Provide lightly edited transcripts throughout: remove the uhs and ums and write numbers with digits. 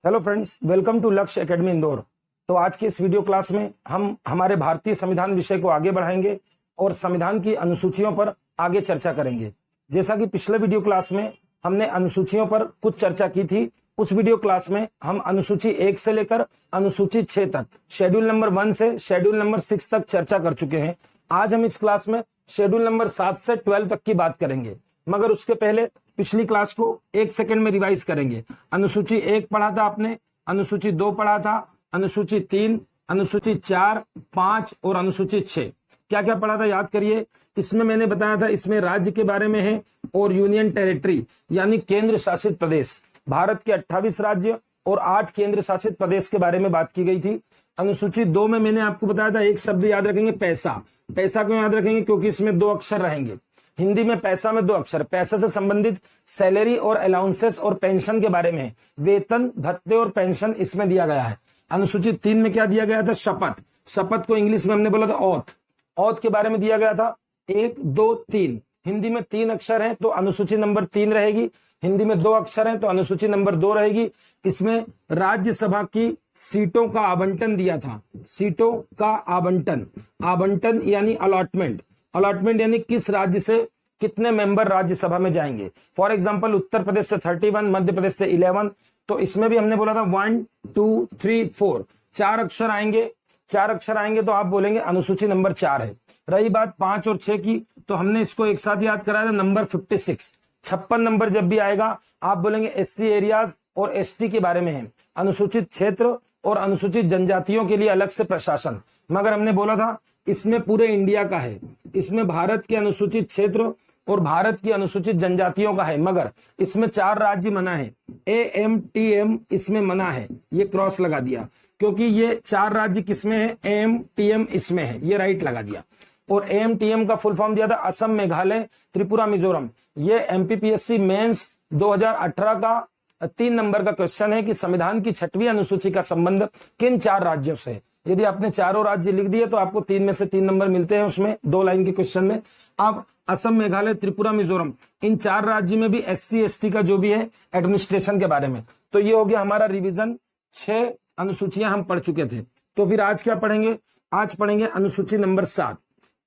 Hello friends, welcome to लक्ष्य academy Indore. तो आज की इस वीडियो क्लास में हम हमारे भारतीय संविधान विषय को आगे बढ़ाएंगे और संविधान की अनुसूचियों पर आगे चर्चा करेंगे। जैसा कि पिछले वीडियो क्लास में हमने अनुसूचियों पर कुछ चर्चा की थी, उस वीडियो क्लास में हम अनुसूची 1 से लेकर अनुसूची 6 तक, शेड्यूल नंबर 1 से शेड्यूल नंबर 6 तक चर्चा कर चुके हैं। आज हम इस क्लास में शेड्यूल नंबर 7 से 12 तक की बात करेंगे, मगर उसके पहले पिछली क्लास को 1 सेकंड में रिवाइज करेंगे। अनुसूची 1 पढ़ा था आपने, अनुसूची 2 पढ़ा था, अनुसूची 3, अनुसूची 4, 5 और अनुसूची 6। क्या क्या पढ़ा था याद करिए। इसमें मैंने बताया था, इसमें राज्य के बारे में है और यूनियन टेरिटरी यानी केंद्र शासित प्रदेश, भारत के 28 राज्य और 8 केंद्र शासित प्रदेश के बारे में बात की गई थी। अनुसूची 2 में मैंने आपको बताया था, एक शब्द याद रखेंगे, पैसा। पैसा क्यों याद रखेंगे? क्योंकि इसमें 2 अक्षर रहेंगे। हिंदी में पैसा में 2 अक्षर। पैसा से संबंधित सैलरी और अलाउंसेस और पेंशन के बारे में, वेतन भत्ते और पेंशन इसमें दिया गया है। अनुसूची 3 में क्या दिया गया था? शपथ। शपथ को इंग्लिश में हमने बोला था ओथ। ओथ के बारे में दिया गया था 1, 2, 3। हिंदी में 3 अक्षर हैं तो अनुसूची नंबर 3 रहेगी। हिंदी में 2 अक्षर हैं तो अनुसूची नंबर 2 रहेगी। इसमें राज्यसभा की सीटों का आवंटन दिया था। सीटों का आवंटन, आवंटन यानी अलॉटमेंट। अलॉटमेंट यानी किस राज्य से कितने मेंबर राज्यसभा में जाएंगे। फॉर एग्जांपल उत्तर प्रदेश से 31, मध्य प्रदेश से 11। तो इसमें भी हमने बोला था 1, 2, 3, 4, 4 अक्षर आएंगे। 4 अक्षर आएंगे तो आप बोलेंगे अनुसूची नंबर 4 है। रही बात 5 और 6 की, तो हमने इसको एक साथ याद कराया था, नंबर 56। 56 नंबर जब भी आएगा आप बोलेंगे एससी एरियाज और एसटी के बारे में है। अनुसूचित क्षेत्र और अनुसूचित जनजातियों के लिए अलग से प्रशासन, मगर हमने बोला था इसमें पूरे इंडिया का है। इसमें भारत के अनुसूचित क्षेत्र और भारत की अनुसूचित जनजातियों का है, मगर इसमें 4 राज्य मना है। AMTM इसमें मना है, ये क्रॉस लगा दिया, क्योंकि ये 4 राज्य किसमें है? AMTM इसमें है, ये राइट लगा दिया। और AMTM का फुल फॉर्म दिया था असम, मेघालय, त्रिपुरा, मिजोरम। ये MPPSC मेंस 2018 का 3 नंबर का क्वेश्चन है कि संविधान की 6वीं अनुसूची का संबंध किन 4 राज्यों से है। यदि आपने चारों राज्य लिख दिए तो आपको 3 में से 3 नंबर मिलते हैं उसमें 2 लाइन के क्वेश्चन में। अब असम, मेघालय, त्रिपुरा, मिजोरम, इन 4 राज्य में भी SC ST का जो भी है एडमिनिस्ट्रेशन के बारे में। तो ये हो गया हमारा रिवीजन। 6 अनुसूचियां हम पढ़ चुके थे। तो फिर आज क्या पढ़ेंगे? आज पढ़ेंगे अनुसूची नंबर 7।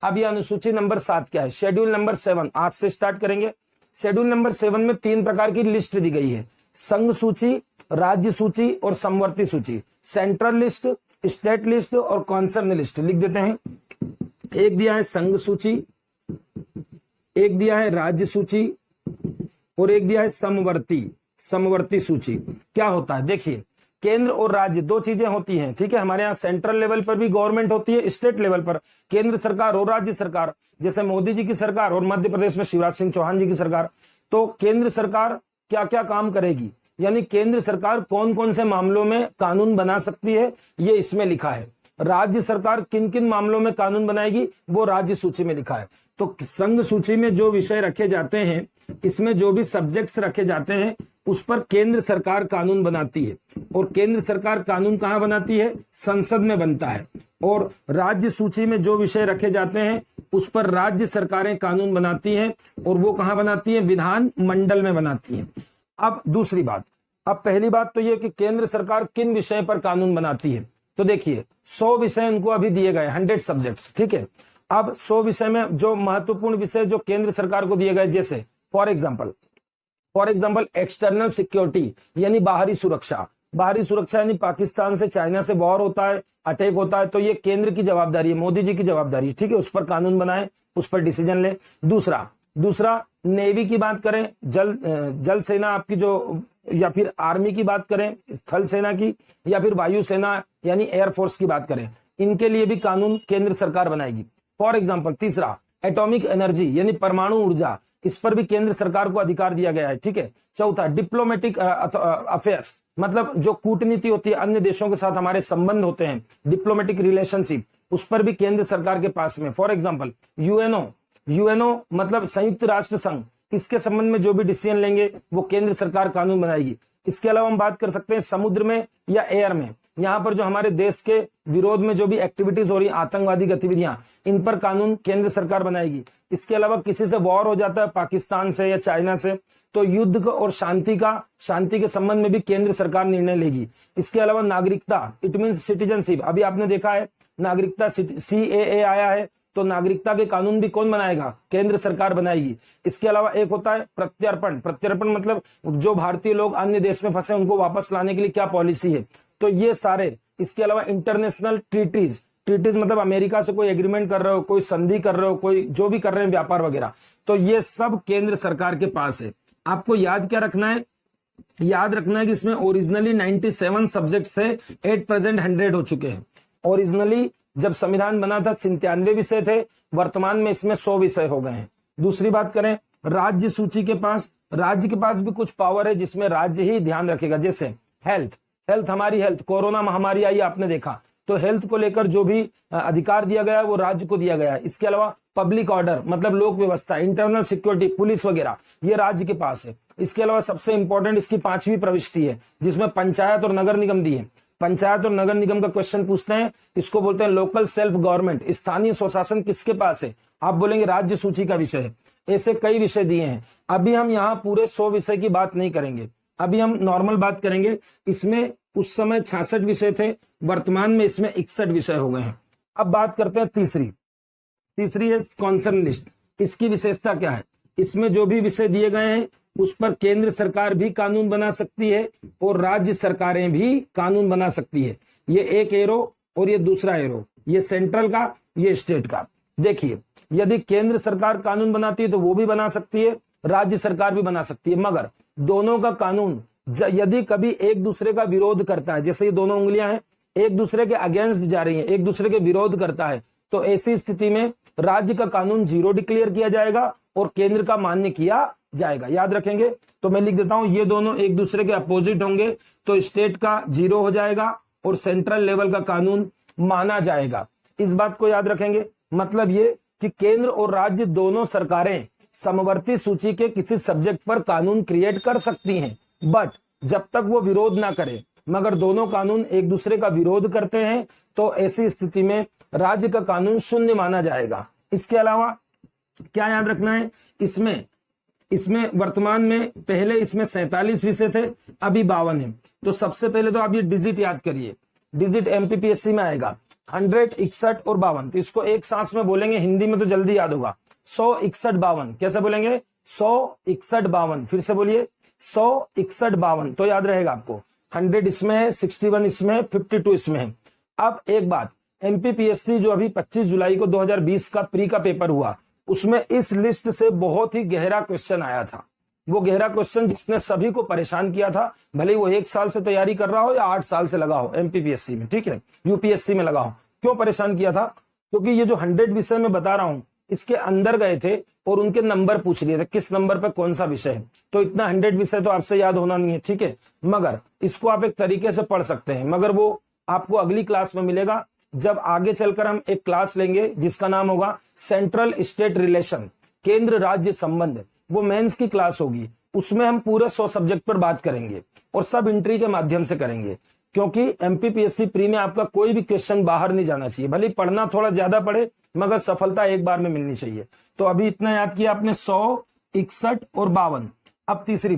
अब ये अनुसूची नंबर 7 क्या है? शेड्यूल नंबर 7 आज से स्टार्ट करेंगे। शेड्यूल नंबर 7 में 3 प्रकार की लिस्ट दी गई है, संघ सूची, राज्य सूची और समवर्ती सूची। सेंट्रल लिस्ट, स्टेट लिस्ट और कॉन्सर्न लिस्ट लिख देते हैं। एक दिया है संघ सूची, एक दिया है राज्य सूची और एक दिया है समवर्ती सूची। क्या होता है देखिए, केंद्र और राज्य 2 चीजें होती हैं, ठीक है। हमारे यहाँ सेंट्रल लेवल पर भी गवर्नमेंट होती है, स्टेट लेवल पर केंद्र सरकार और राज्य सरकार, जैसे मोदी जी की सरकार और मध्य प्रदेश में शिवराज सिंह चौहान जी की सरकार। तो केंद्र सरकार क्या क्या काम करेगी, यानी केंद्र सरकार कौन कौन से मामलों में कानून बना सकती है, ये इसमें लिखा है। राज्य सरकार किन किन मामलों में कानून बनाएगी, वो राज्य सूची में लिखा है। तो संघ सूची में जो विषय रखे जाते हैं, इसमें जो भी सब्जेक्ट्स रखे जाते हैं, उस पर केंद्र सरकार कानून बनाती है। और केंद्र सरकार कानून कहां बनाती है? संसद में बनता है। और राज्य सूची में जो विषय रखे जाते हैं, उस पर राज्य सरकारें कानून बनाती हैं। और वो कहां बनाती है? विधान मंडल में बनाती है। अब दूसरी बात, अब पहली बात तो ये कि केंद्र सरकार किन विषय पर कानून बनाती है। तो देखिए 100 विषय उनको अभी दिए गए, 100 सब्जेक्ट्स, ठीक है। अब 100 विषय में जो महत्वपूर्ण विषय जो केंद्र सरकार को दिए गए, जैसे फॉर एग्जाम्पल एक्सटर्नल सिक्योरिटी यानी बाहरी सुरक्षा। बाहरी सुरक्षा यानी पाकिस्तान से, चाइना से वॉर होता है, अटैक होता है, तो ये केंद्र की जवाबदारी है, मोदी जी की जवाबदारी है, ठीक है। उस पर कानून बनाए, उस पर डिसीजन ले। दूसरा नेवी की बात करें, जल सेना आपकी जो, या फिर आर्मी की बात करें, थल सेना की, या फिर वायु सेना यानी एयरफोर्स की बात करें, इनके लिए भी कानून केंद्र सरकार बनाएगी। फॉर एग्जाम्पल तीसरा एटॉमिक एनर्जी यानी परमाणु ऊर्जा, इस पर भी केंद्र सरकार को अधिकार दिया गया है, ठीक है। चौथा डिप्लोमेटिक अफेयर्स, मतलब जो कूटनीति होती है, अन्य देशों के साथ हमारे संबंध होते हैं, डिप्लोमेटिक रिलेशनशिप, उस पर भी केंद्र सरकार के पास में। फॉर एग्जाम्पल यूएनओ मतलब संयुक्त राष्ट्र संघ, इसके संबंध में जो भी डिसीजन लेंगे वो केंद्र सरकार कानून बनाएगी। इसके अलावा हम बात कर सकते हैं समुद्र में या एयर में, यहाँ पर जो हमारे देश के विरोध में जो भी एक्टिविटीज हो रही, आतंकवादी गतिविधियां, इन पर कानून केंद्र सरकार बनाएगी। इसके अलावा किसी से वॉर हो जाता है पाकिस्तान से या चाइना से, तो युद्ध और शांति के संबंध में भी केंद्र सरकार निर्णय लेगी। इसके अलावा नागरिकता, इट मीन्स सिटीजनशिप, अभी आपने देखा है नागरिकता CAA आया है, तो नागरिकता के कानून भी कौन बनाएगा? केंद्र सरकार बनाएगी। इसके अलावा एक होता है प्रत्यर्पण मतलब जो भारतीय लोग अन्य देश में फंसे उनको वापस लाने के लिए क्या पॉलिसी है, तो ये सारे। इसके अलावा इंटरनेशनल ट्रीटीज मतलब अमेरिका से कोई एग्रीमेंट कर रहे हो, कोई संधि कर रहे हो, कोई जो भी कर रहे हैं व्यापार वगैरह, तो ये सब केंद्र सरकार के पास है। आपको याद क्या रखना है? याद रखना है कि इसमें ओरिजिनली 97 सब्जेक्ट्स थे, एट प्रेजेंट 100 हो चुके हैं। ओरिजिनली जब संविधान बना था 97 विषय थे, वर्तमान में इसमें 100 विषय हो गए हैं। दूसरी बात करें राज्य सूची के पास, राज्य के पास भी कुछ पावर है जिसमें राज्य ही ध्यान रखेगा। जैसे हेल्थ, हमारी हेल्थ, कोरोना महामारी आई आपने देखा, तो हेल्थ को लेकर जो भी अधिकार दिया गया वो राज्य को दिया गया है। इसके अलावा पब्लिक ऑर्डर मतलब लोक व्यवस्था, इंटरनल सिक्योरिटी, पुलिस वगैरह, ये राज्य के पास है। इसके अलावा सबसे इंपॉर्टेंट इसकी 5वीं प्रविष्टि है जिसमें पंचायत और नगर निगम दी है। पंचायत और नगर निगम का क्वेश्चन पूछते हैं, इसको बोलते हैं लोकल सेल्फ गवर्नमेंट, स्थानीय स्वशासन किसके पास है? आप बोलेंगे राज्य सूची का विषय है। ऐसे कई विषय दिए हैं। अभी हम यहाँ पूरे 100 विषय की बात नहीं करेंगे, अभी हम नॉर्मल बात करेंगे। इसमें उस समय 66 विषय थे, वर्तमान में इसमें 61 विषय हो गए हैं। अब बात करते हैं तीसरी है कॉन्सर्न लिस्ट। इसकी विशेषता क्या है? इसमें जो भी विषय दिए गए हैं उस पर केंद्र सरकार भी कानून बना सकती है और राज्य सरकारें भी कानून बना सकती है। ये एक एरो और ये दूसरा एरो, ये सेंट्रल का, ये स्टेट का। देखिए, यदि केंद्र सरकार कानून बनाती है तो वो भी बना सकती है, राज्य सरकार भी बना सकती है, मगर दोनों का कानून यदि कभी एक दूसरे का विरोध करता है, जैसे ये दोनों उंगलियां हैं एक दूसरे के अगेंस्ट जा रही हैं, एक दूसरे के विरोध करता है, तो ऐसी स्थिति में राज्य का कानून 0 डिक्लेयर किया जाएगा और केंद्र का मान्य किया जाएगा। याद रखेंगे, तो मैं लिख देता हूं, ये दोनों एक दूसरे के अपोजिट होंगे तो स्टेट का 0 हो जाएगा और सेंट्रल लेवल का कानून माना जाएगा। इस बात को याद रखेंगे। मतलब ये कि केंद्र और राज्य दोनों सरकारें समवर्ती सूची के किसी सब्जेक्ट पर कानून क्रिएट कर सकती हैं, बट जब तक वो विरोध ना करे। मगर दोनों कानून एक दूसरे का विरोध करते हैं तो ऐसी स्थिति में राज्य का कानून शून्य माना जाएगा। इसके अलावा क्या याद रखना है? इसमें वर्तमान में पहले इसमें 47 विषय थे, अभी 52 है। तो सबसे पहले तो आप ये डिजिट याद करिए, डिजिट MPPSC में आएगा 100, 61 और 52। तो इसको एक सांस में बोलेंगे, हिंदी में तो जल्दी याद होगा, 100, 61, 52। कैसे बोलेंगे? 100, 61, 52। फिर से बोलिए 100, 61, 52, तो याद रहेगा आपको। 100 इसमें है, 61 इसमें है, 52 इसमें है। अब एक बात, MPPSC जो अभी 25 जुलाई को 2020 का प्री का पेपर हुआ, उसमें इस लिस्ट से बहुत ही गहरा क्वेश्चन आया था। वो गहरा क्वेश्चन जिसने सभी को परेशान किया था, भले वो 1 साल से तैयारी कर रहा हो या 8 साल से लगा हो MPPSC में, ठीक है, UPSC में लगा हो। क्यों परेशान किया था? क्योंकि ये जो 100 विषय में बता रहा हूं, इसके अंदर गए थे और उनके नंबर पूछ लिए थे, किस नंबर पे कौन सा विषय है। तो इतना 100 विषय तो आपसे याद होना नहीं है, ठीक है, मगर इसको आप एक तरीके से पढ़ सकते हैं। मगर वो आपको अगली क्लास में मिलेगा, जब आगे चलकर हम एक क्लास लेंगे जिसका नाम होगा सेंट्रल स्टेट रिलेशन, केंद्र राज्य संबंध। वो मेंस की क्लास होगी, उसमें हम पूरे 100 सब्जेक्ट पर बात करेंगे और सब एंट्री के माध्यम से करेंगे। क्योंकि MPPSC प्री में आपका कोई भी क्वेश्चन बाहर नहीं जाना चाहिए, भले पढ़ना थोड़ा ज्यादा पड़े मगर सफलता एक बार में मिलनी चाहिए। तो अभी इतना याद किया आपने, 100, 61 और 52। अब तीसरी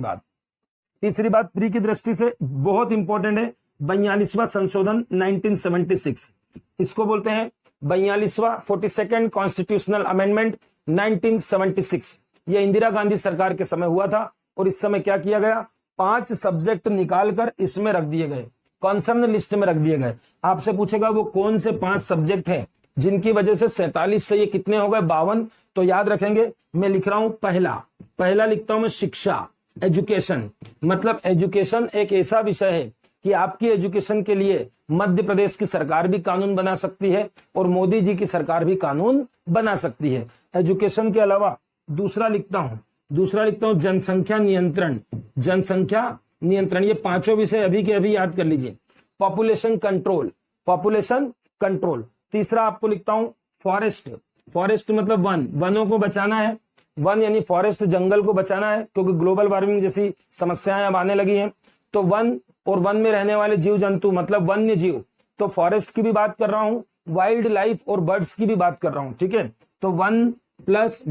बात प्री की दृष्टि से बहुत इंपॉर्टेंट है, 42वां संशोधन 1976। इसको बोलते हैं 42वां 42nd कॉन्स्टिट्यूशनल अमेंडमेंट 1976। यह इंदिरा गांधी सरकार के समय हुआ था और इस समय क्या किया गया, 5 सब्जेक्ट निकालकर इसमें रख दिए गए, कॉन्सर्न लिस्ट में रख दिए गए। आपसे पूछेगा वो कौन से 5 सब्जेक्ट हैं जिनकी वजह से 47 से ये कितने हो गए, 52। तो याद रखेंगे, मैं लिख रहा हूं पहला लिखता हूं मैं शिक्षा, एजुकेशन। मतलब एजुकेशन एक ऐसा विषय है कि आपकी एजुकेशन के लिए मध्य प्रदेश की सरकार भी कानून बना सकती है और मोदी जी की सरकार भी कानून बना सकती है। एजुकेशन के अलावा दूसरा लिखता हूं जनसंख्या नियंत्रण। ये 5 विषय अभी के अभी याद कर लीजिए। Population control. तीसरा आपको लिखता हूं फॉरेस्ट मतलब वनों को बचाना है, वन यानी फॉरेस्ट, जंगल को बचाना है, क्योंकि ग्लोबल वार्मिंग जैसी समस्याएं अब आने लगी हैं। तो वन और वन में रहने वाले जीव जंतु मतलब वन्य जीव, तो फॉरेस्ट की भी बात कर रहा हूं, वाइल्ड लाइफ और बर्ड्स की भी बात कर रहा हूं, ठीक है। तो वन प्लस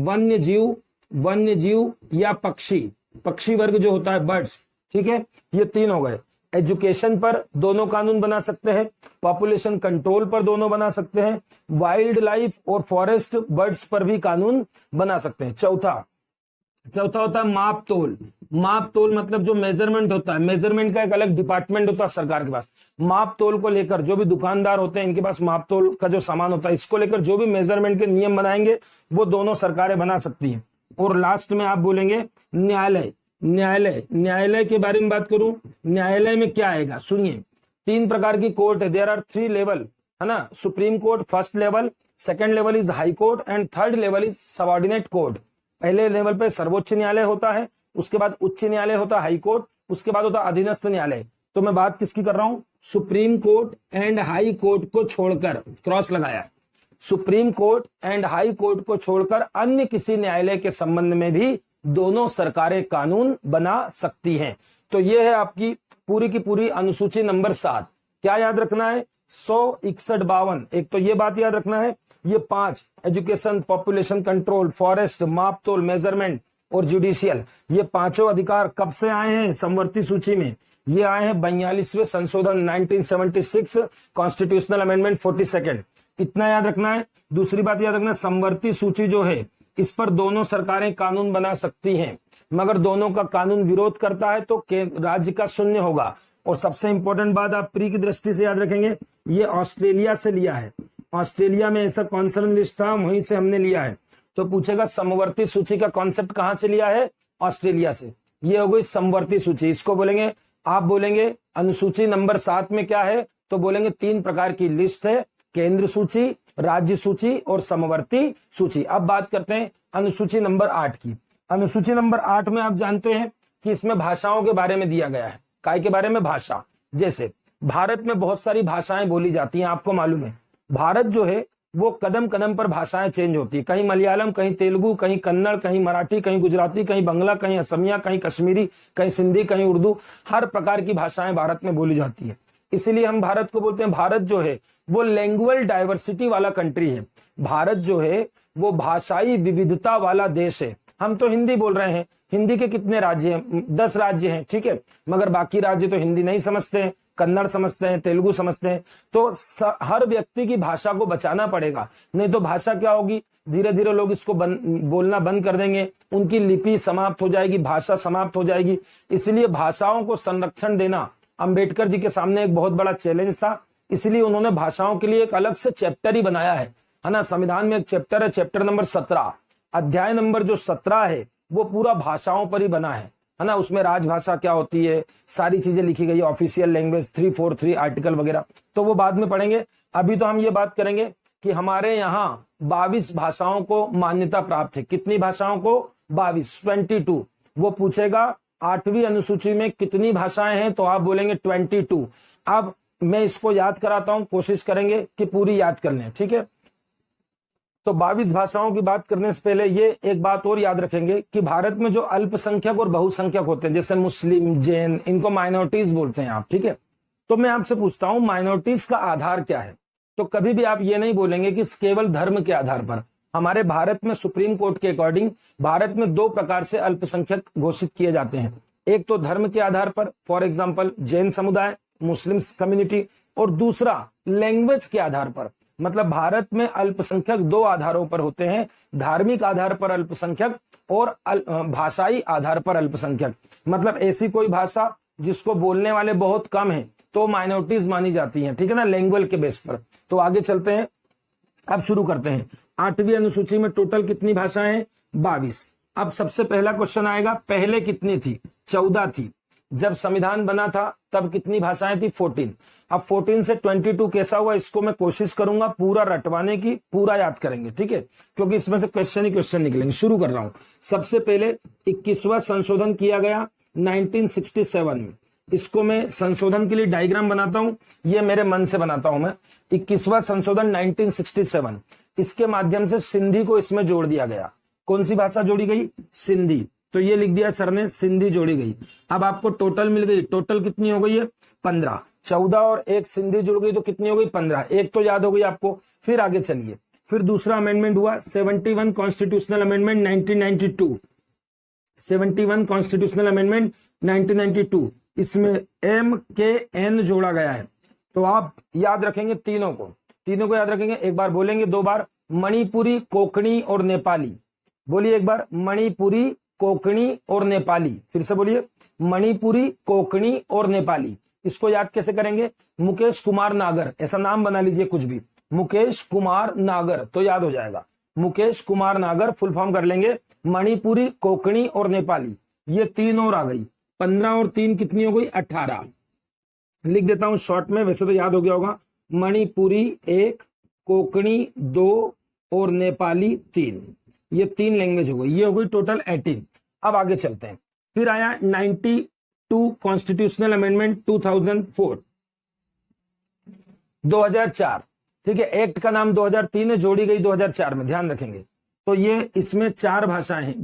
वन्य जीव या पक्षी वर्ग जो होता है बर्ड्स, ठीक है, ये तीन हो गए। एजुकेशन पर दोनों कानून बना सकते हैं, पॉपुलेशन कंट्रोल पर दोनों बना सकते हैं, वाइल्ड लाइफ और फॉरेस्ट बर्ड्स पर भी कानून बना सकते हैं। चौथा होता है माप तोल मतलब जो मेजरमेंट होता है, मेजरमेंट का एक अलग डिपार्टमेंट होता है सरकार के पास। माप तोल को लेकर जो भी दुकानदार होते हैं इनके पास माप तोल का जो सामान होता है, इसको लेकर जो भी मेजरमेंट के नियम बनाएंगे वो दोनों सरकारें बना सकती हैं। और लास्ट में आप बोलेंगे न्यायालय के बारे में बात करूं, न्यायालय में क्या आएगा सुनिए। 3 प्रकार की कोर्ट है, देयर आर 3 लेवल, है ना। Supreme court first level, second level is high court and third level is subordinate court. पहले लेवल पे सर्वोच्च न्यायालय होता है, उसके बाद उच्च न्यायालय होता है हाई कोर्ट, उसके बाद होता है अधीनस्थ न्यायालय। तो मैं बात किसकी कर रहा हूं, supreme court and high court को छोड़कर, क्रॉस लगाया, supreme court and high court को छोड़कर अन्य किसी न्यायालय के संबंध में भी दोनों सरकारें कानून बना सकती हैं। तो यह है आपकी पूरी की पूरी अनुसूची नंबर 7। क्या याद रखना है, 161-52। एक तो ये बात याद रखना है, ये 5 एजुकेशन, पॉपुलेशन कंट्रोल, फॉरेस्ट, माप तोल, मेजरमेंट और जुडिशियल, ये पांचों अधिकार कब से आए हैं समवर्ती सूची में, ये आए हैं 42वें संशोधन 1976 कॉन्स्टिट्यूशनल अमेंडमेंट 42। इतना याद रखना है। दूसरी बात याद रखना, समवर्ती सूची जो है इस पर दोनों सरकारें कानून बना सकती हैं, मगर दोनों का कानून विरोध करता है तो राज्य का शून्य होगा। और सबसे इंपॉर्टेंट बात आप प्री की दृष्टि से याद रखेंगे, ये ऑस्ट्रेलिया से लिया है, ऑस्ट्रेलिया में ऐसा कॉन्सर्न लिस्ट था, वहीं से हमने लिया है। तो पूछेगा समवर्ती सूची का कॉन्सेप्ट कहां से लिया है, ऑस्ट्रेलिया से। ये हो गई समवर्ती सूची, इसको बोलेंगे, आप बोलेंगे अनुसूची नंबर 7 में क्या है, तो बोलेंगे 3 प्रकार की लिस्ट है, केंद्र सूची, राज्य सूची और समवर्ती सूची। अब बात करते हैं अनुसूची नंबर 8 की। अनुसूची नंबर 8 में आप जानते हैं कि इसमें भाषाओं के बारे में दिया गया है। काय के बारे में, भाषा। जैसे भारत में बहुत सारी भाषाएं बोली जाती हैं, आपको मालूम है भारत जो है वो कदम कदम पर भाषाएं चेंज होती है, कहीं मलयालम, कहीं तेलुगु, कहीं कन्नड़, कहीं मराठी, कहीं गुजराती, कहीं बंगला, कहीं असमिया, कहीं कश्मीरी, कहीं सिंधी, कहीं उर्दू, हर प्रकार की भाषाएं भारत में बोली जाती है। इसीलिए हम भारत को बोलते हैं, भारत जो है वो लैंग्वेज डाइवर्सिटी वाला कंट्री है। भारत जो है वो भाषाई विविधता वाला देश है। हम तो हिंदी बोल रहे हैं, हिंदी के कितने राज्य हैं, 10 राज्य हैं, ठीक है, मगर बाकी राज्य तो हिंदी नहीं समझते हैं, कन्नड़ समझते हैं, तेलुगु समझते हैं। तो हर व्यक्ति की भाषा को बचाना पड़ेगा, नहीं तो भाषा क्या होगी, धीरे धीरे लोग इसको बोलना बंद कर देंगे, उनकी लिपि समाप्त हो जाएगी, भाषा समाप्त हो जाएगी। इसलिए भाषाओं को संरक्षण देना अंबेडकर जी के सामने एक बहुत बड़ा चैलेंज था। इसलिए उन्होंने भाषाओं के लिए एक अलग से चैप्टर ही बनाया है ना। संविधान में एक चैप्टर है, चैप्टर नंबर 17, अध्याय नंबर जो 17 है वो पूरा भाषाओं पर ही बना है ना। उसमें राजभाषा क्या होती है, सारी चीजें लिखी गई है, ऑफिशियल लैंग्वेज 343 आर्टिकल वगैरह, तो वो बाद में पढ़ेंगे। अभी तो हम ये बात करेंगे कि हमारे यहाँ 22 भाषाओं को मान्यता प्राप्त है। कितनी भाषाओं को, 22। वो पूछेगा 8वीं अनुसूची में कितनी भाषाएं हैं, तो आप बोलेंगे 22। अब मैं इसको याद कराता हूं, कोशिश करेंगे कि पूरी याद कर लें, ठीक है। तो 22 भाषाओं की बात करने से पहले ये एक बात और याद रखेंगे कि भारत में जो अल्पसंख्यक और बहुसंख्यक होते हैं, जैसे मुस्लिम, जैन, इनको माइनॉरिटीज बोलते हैं आप, ठीक है। तो मैं आपसे पूछता हूं माइनॉरिटीज का आधार क्या है, तो कभी भी आप ये नहीं बोलेंगे कि केवल धर्म के आधार पर। हमारे भारत में सुप्रीम कोर्ट के अकॉर्डिंग भारत में 2 प्रकार से अल्पसंख्यक घोषित किए जाते हैं। एक तो धर्म के आधार पर, फॉर एग्जाम्पल जैन समुदाय, मुस्लिम कम्युनिटी, और दूसरा लैंग्वेज के आधार पर। मतलब भारत में अल्पसंख्यक 2 आधारों पर होते हैं, धार्मिक आधार पर अल्पसंख्यक और भाषाई आधार पर अल्पसंख्यक। मतलब ऐसी कोई भाषा जिसको बोलने वाले बहुत कम हैं तो माइनॉरिटीज मानी जाती हैं, ठीक है ना, लैंग्वेज के बेस पर। तो आगे चलते हैं, अब शुरू करते हैं। 8वीं अनुसूची में टोटल कितनी भाषाएं हैं, 22। अब सबसे पहला क्वेश्चन आएगा, पहले कितनी थी, 14 थी। जब संविधान बना था तब कितनी भाषाएं थी, 14। अब 14 से 22 कैसा हुआ, इसको मैं कोशिश करूंगा पूरा रटवाने की, पूरा याद करेंगे, ठीक है, क्योंकि इसमें से क्वेश्चन ही क्वेश्चन निकलेंगे। शुरू कर रहा हूं। सबसे पहले 21वां संशोधन किया गया 1967 में। इसको मैं संशोधन के लिए डायग्राम बनाता हूं, ये मेरे मन से बनाता हूं मैं। 21वां संशोधन 1967, इसके माध्यम से सिंधी को इसमें जोड़ दिया गया। कौन सी भाषा जोड़ी गई, सिंधी। तो ये लिख दिया सर ने, सिंधी जोड़ी गई। अब आपको टोटल मिल गई, टोटल कितनी हो गई है 15, 14 और एक सिंधी जुड़ गई तो कितनी हो गई 15, एक तो याद हो गई आपको। फिर आगे चलिए, फिर दूसरा अमेंडमेंट हुआ 71 कॉन्स्टिट्यूशनल अमेंडमेंट 1992, 71 कॉन्स्टिट्यूशनल अमेंडमेंट 1992, इसमें MKN जोड़ा गया है। तो आप याद रखेंगे तीनों को याद रखेंगे, एक बार बोलेंगे, दो बार, मणिपुरी, कोंकणी और नेपाली। बोलिए एक बार, मणिपुरी, कोंकणी और नेपाली। फिर से बोलिए, मणिपुरी, कोंकणी और नेपाली। इसको याद कैसे करेंगे, मुकेश कुमार नागर, ऐसा नाम बना लीजिए कुछ भी, मुकेश कुमार नागर, तो याद हो जाएगा। मुकेश कुमार नागर फुल फॉर्म कर लेंगे, मणिपुरी, कोंकणी और नेपाली। ये तीन और आ गई, 15 और 3 कितनी हो गई 18। लिख देता हूं शॉर्ट में, वैसे तो याद हो गया होगा। मणिपुरी 1, कोंकणी 2 और नेपाली 3, ये 3 लैंग्वेज हो गई, ये हो गई टोटल 18। अब आगे चलते हैं। फिर आया 92 कॉन्स्टिट्यूशनल अमेंडमेंट 2004, 2004, ठीक है। एक्ट का नाम 2003 है, जोड़ी गई 2004 में, ध्यान रखेंगे। तो ये इसमें 4 भाषाएं हैं,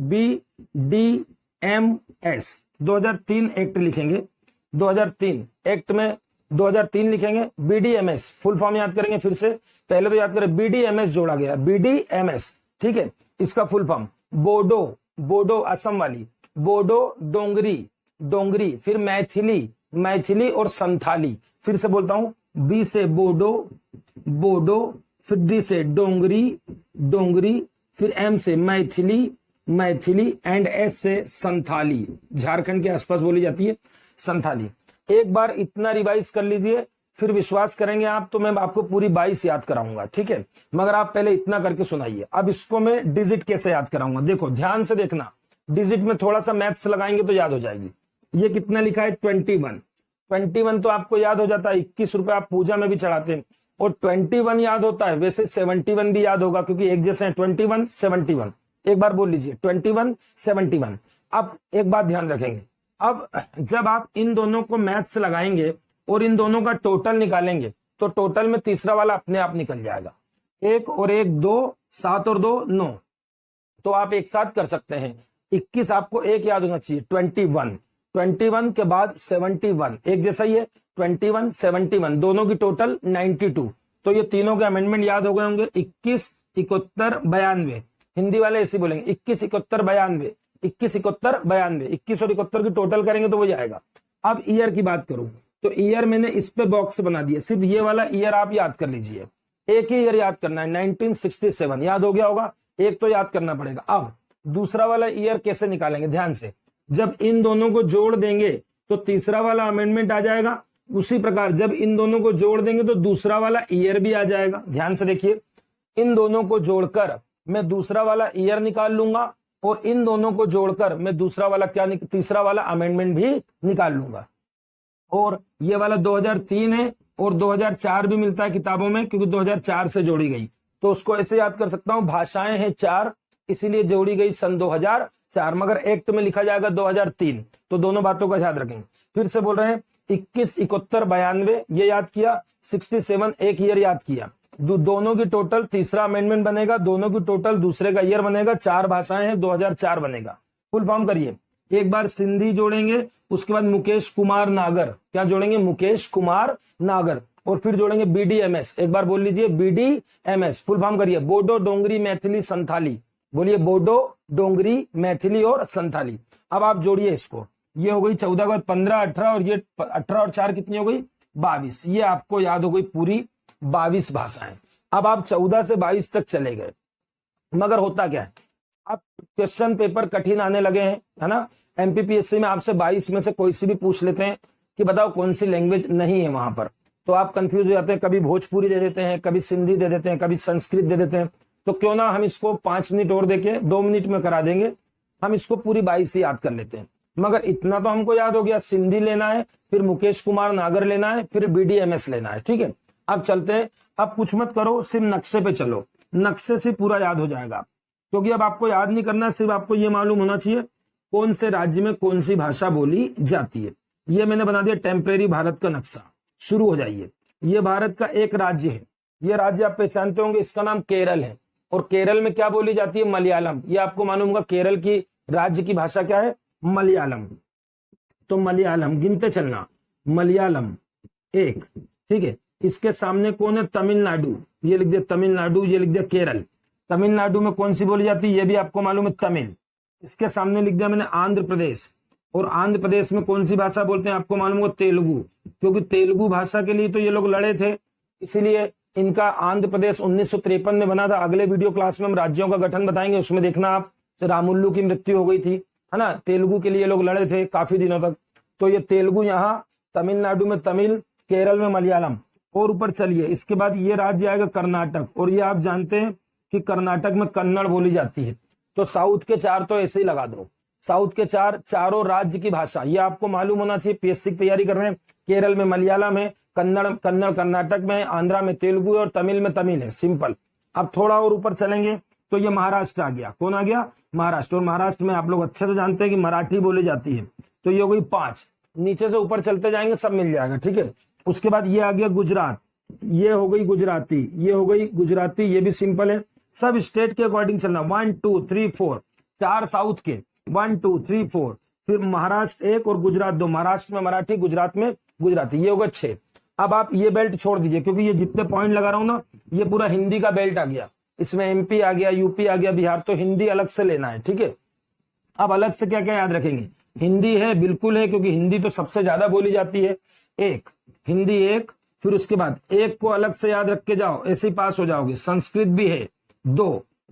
BDMS, 2003 एक्ट लिखेंगे, 2003 एक्ट में 2003 लिखेंगे। BDMS फुल फॉर्म याद करेंगे, फिर से पहले तो याद करें, BDMS जोड़ा गया, BDMS, ठीक है। इसका फुल फॉर्म बोडो असम वाली, बोडो डोंगरी, फिर मैथिली और संथाली। फिर से बोलता हूं, B से बोडो, फिर D से डोंगरी, फिर M से मैथिली एंड S से संथाली। झारखंड के आसपास बोली जाती है संथाली। एक बार इतना रिवाइज कर लीजिए, फिर विश्वास करेंगे आप तो मैं आपको पूरी 22 याद कराऊंगा, ठीक है। मगर आप पहले इतना करके सुनाइए। अब इसको मैं डिजिट कैसे याद कराऊंगा, देखो ध्यान से देखना, डिजिट में थोड़ा सा मैथ्स लगाएंगे तो याद हो जाएगी। ये कितना लिखा है 21 तो आपको याद हो जाता है, 21 रुपए आप पूजा में भी चढ़ाते हैं, और 21 याद होता है। वैसे 71 भी याद होगा क्योंकि एक जैसे हैं, 21 71। एक बार बोल लीजिए 21 71। अब एक बात ध्यान रखेंगे, अब जब आप इन दोनों को मैथ्स लगाएंगे और इन दोनों का टोटल निकालेंगे तो टोटल में तीसरा वाला अपने आप निकल जाएगा। 1 और 1 2, 7 और 2 9, तो आप एक साथ कर सकते हैं। 21 आपको एक याद होना चाहिए, 21 के बाद 71, एक जैसा ही है, 21 71, दोनों की टोटल 92। तो ये तीनों के अमेंडमेंट याद हो गए होंगे। 21 71 92, हिंदी वाले ऐसे बोलेंगे 21 71 92, 21 71 92, 21 और 71 की टोटल करेंगे तो वही आएगा। अब ईयर की बात करूं तो ईयर मैंने इस पे बॉक्स बना दिया, सिर्फ ये वाला ईयर आप याद कर लीजिए। एक ही ईयर याद करना है, 1967 याद हो गया होगा, एक तो याद करना पड़ेगा। अब दूसरा वाला ईयर कैसे निकालेंगे, ध्यान से, जब इन दोनों को जोड़ देंगे तो तीसरा वाला अमेंडमेंट आ जाएगा। उसी प्रकार जब इन दोनों को जोड़ देंगे तो दूसरा वाला ईयर भी आ जाएगा। ध्यान से देखिए, इन दोनों को जोड़कर मैं दूसरा वाला ईयर निकाल लूंगा और इन दोनों को जोड़कर मैं दूसरा वाला तीसरा वाला अमेंडमेंट भी निकाल लूंगा। और ये वाला 2003 है और 2004 भी मिलता है किताबों में क्योंकि 2004 से जोड़ी गई, तो उसको ऐसे याद कर सकता हूं, भाषाएं हैं 4 इसीलिए जोड़ी गई सन 2004, मगर एक्ट में लिखा जाएगा 2003। तो दोनों बातों का याद रखेंगे। फिर से बोल रहे हैं 21 71 92 ये याद किया, 67 एक ईयर याद किया, दोनों की टोटल तीसरा अमेंडमेंट बनेगा, दोनों की टोटल दूसरे का ईयर बनेगा, 4 भाषाएं हैं 2004 बनेगा। फुल फॉर्म करिए, एक बार सिंधी जोड़ेंगे, उसके बाद मुकेश कुमार नागर, क्या जोड़ेंगे मुकेश कुमार नागर, और फिर जोड़ेंगे BDMS। एक बार बोल लीजिए BDMS, फुल फॉर्म करिए, बोडो डोंगरी मैथिली संथाली। बोलिए बोडो डोंगरी मैथिली और संथाली। अब आप जोड़िए इसको, ये हो गई 14 के बाद 15 18 और ये 18 और 4 कितनी हो गई 22। ये आपको याद हो गई पूरी 22 भाषाएं। अब आप 14 से 22 तक चले गए, मगर होता क्या है, अब क्वेश्चन पेपर कठिन आने लगे हैं, है ना। MPPSC में आपसे 22 में से कोई सी भी पूछ लेते हैं कि बताओ कौन सी लैंग्वेज नहीं है वहां पर, तो आप कंफ्यूज हो जाते हैं, कभी भोजपुरी दे देते हैं, कभी सिंधी दे देते हैं, कभी संस्कृत दे देते हैं। तो क्यों ना हम इसको 5 मिनट और देके 2 मिनट में करा देंगे, हम इसको पूरी 22 ही याद कर लेते हैं। मगर इतना तो हमको याद हो गया, सिंधी लेना है, फिर मुकेश कुमार नागर लेना है, फिर BDMS लेना है, ठीक है। अब चलते हैं, अब कुछ मत करो, सिर्फ नक्शे पे चलो, नक्शे से पूरा याद हो जाएगा। क्योंकि अब आपको याद नहीं करना, सिर्फ आपको ये मालूम होना चाहिए कौन से राज्य में कौन सी भाषा बोली जाती है। ये मैंने बना दिया टेम्परेरी भारत का नक्शा। शुरू हो जाइए, ये भारत का एक राज्य है, ये राज्य आप पहचानते होंगे, इसका नाम केरल है। और केरल में क्या बोली जाती है, मलयालम। ये आपको मालूम होगा, केरल की राज्य की भाषा क्या है? मलयालम। तो मलयालम गिनते चलना, मलयालम एक, ठीक है। इसके सामने कौन है? तमिलनाडु, ये लिख दिया तमिलनाडु, ये लिख दिया केरल। तमिलनाडु में कौन सी बोली जाती है? ये भी आपको मालूम है, तमिल। इसके सामने लिख दिया मैंने आंध्र प्रदेश, और आंध्र प्रदेश में कौन सी भाषा बोलते हैं आपको मालूम है? तेलुगु, क्योंकि तेलुगु भाषा के लिए तो ये लोग लड़े थे, इसलिए इनका आंध्र प्रदेश 1953 में बना था। अगले वीडियो क्लास में हम राज्यों का गठन बताएंगे, उसमें देखना आप, रामुल्लू की मृत्यु हो गई थी, है ना। तेलुगु के लिए लोग लड़े थे काफी दिनों तक। तो ये तेलुगु यहाँ, तमिलनाडु में तमिल, केरल में मलयालम। और ऊपर चलिए, इसके बाद ये राज्य आएगा कर्नाटक, और ये आप जानते हैं कि कर्नाटक में कन्नड़ बोली जाती है। तो साउथ के चार तो ऐसे ही लगा दो, साउथ के चारों राज्य की भाषा ये आपको मालूम होना चाहिए। पीएससी की तैयारी कर रहे हैं, केरल में मलयालम है, कन्नड़ कर्नाटक में है, आंध्रा में तेलुगु है, और तमिल में तमिल है। सिंपल। अब थोड़ा और ऊपर चलेंगे तो ये महाराष्ट्र आ गया। कौन आ गया? महाराष्ट्र। और महाराष्ट्र में आप लोग अच्छे से जानते हैं कि मराठी बोली जाती है। तो ये हो गई 5। नीचे से ऊपर चलते जाएंगे, सब मिल जाएगा, ठीक है। उसके बाद ये आ गया गुजरात, ये हो गई गुजराती, ये हो गई गुजराती, ये भी सिंपल है। सब स्टेट के अकॉर्डिंग चलना, 1 2 3 4, 4 साउथ के, 1 2 3 4, फिर महाराष्ट्र 1 और गुजरात 2। महाराष्ट्र में मराठी, गुजरात में गुजराती, ये होगा 6। अब आप ये बेल्ट छोड़ दीजिए, क्योंकि ये जितने पॉइंट लगा रहा हूं ना, ये पूरा हिंदी का बेल्ट आ गया। इसमें एमपी आ गया, यूपी आ गया, बिहार, तो हिंदी अलग से लेना है, ठीक है। अब अलग से क्या क्या याद रखेंगे? हिंदी है, बिल्कुल है, क्योंकि हिंदी तो सबसे ज्यादा बोली जाती है। एक हिंदी, एक, फिर उसके बाद एक को अलग से याद रख के जाओ, ऐसे ही पास हो जाओगे। संस्कृत भी है 2,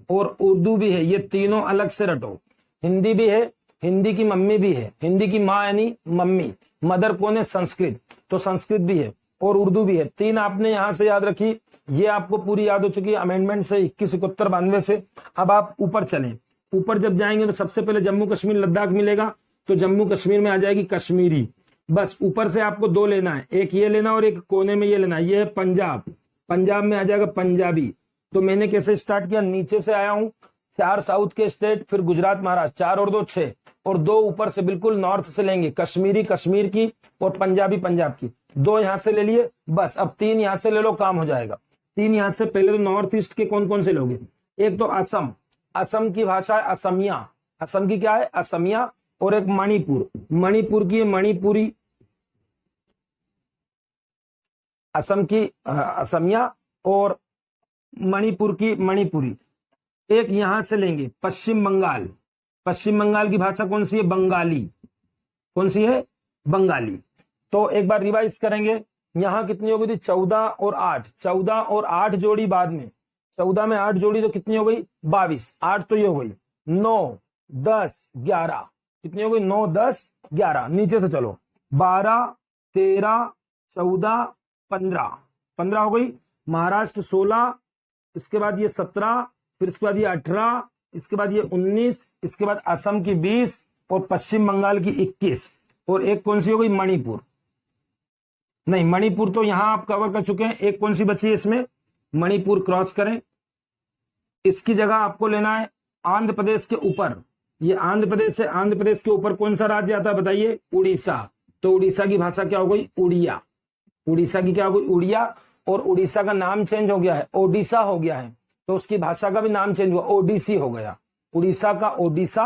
और उर्दू भी है, ये तीनों अलग से रटो। हिंदी भी है, हिंदी की मम्मी भी है, हिंदी की माँ यानी मम्मी, मदर कौन है? संस्कृत, तो संस्कृत भी है, और उर्दू भी है। 3 आपने यहां से याद रखी, ये आपको पूरी याद हो चुकी है अमेंडमेंट से 2171-92 से। अब आप ऊपर चलें, ऊपर जब जाएंगे तो सबसे पहले जम्मू कश्मीर लद्दाख मिलेगा, तो जम्मू कश्मीर में आ जाएगी कश्मीरी। बस ऊपर से आपको 2 लेना है, एक ये लेना और एक कोने में ये लेना है, ये है पंजाब। पंजाब में आ जाएगा पंजाबी। तो मैंने कैसे स्टार्ट किया? नीचे से आया हूं, 4 साउथ के स्टेट, फिर गुजरात, महाराष्ट्र, 4 और 2 6, और 2 ऊपर से बिल्कुल नॉर्थ से लेंगे, कश्मीरी कश्मीर की, और पंजाबी पंजाब की। 2 यहां से ले लिए, बस अब 3 यहां से ले लो, काम हो जाएगा। 3 यहां से। पहले तो नॉर्थ ईस्ट के कौन कौन से लोगे? एक तो असम, असम की भाषा है असमिया, असम की क्या है? असमिया। और एक मणिपुर, मणिपुर की मणिपुरी, असम की असमिया, और मणिपुर की मणिपुरी। एक यहां से लेंगे पश्चिम बंगाल, पश्चिम बंगाल की भाषा कौन सी है? बंगाली। कौन सी है? बंगाली। तो एक बार रिवाइज करेंगे, यहां कितनी हो गई थी? 14 और 8, 14 और 8 जोड़ी बाद में, 14 में 8 जोड़ी तो कितनी हो गई? 22। 8 तो ये हो गई 9 10 11, कितनी हो गई? 9 10 11। नीचे से चलो, 12 13 14 15, 15 हो गई। महाराष्ट्र 16, इसके बाद ये 17, फिर इसके बाद ये 18, इसके बाद ये 19, इसके बाद असम की 20, और पश्चिम बंगाल की 21, और एक कौन सी हो गई? मणिपुर। नहीं, मणिपुर तो यहां आप कवर कर चुके हैं। एक कौन सी बची है इसमें? मणिपुर क्रॉस करें। इसकी जगह आपको लेना है आंध्र प्रदेश के ऊपर। ये आंध्र प्रदेश से, आंध्र प्रदेश के ऊपर कौन सा राज्य आता है बताइए? उड़ीसा। तो उड़ीसा की भाषा क्या हो गई? उड़िया। उड़ीसा की क्या हो गई? उड़िया। और उड़ीसा का नाम चेंज हो गया है, ओडिशा हो गया है, तो उसकी भाषा का भी नाम चेंज हुआ, ओडिसी हो गया। उड़ीसा का ओडिशा,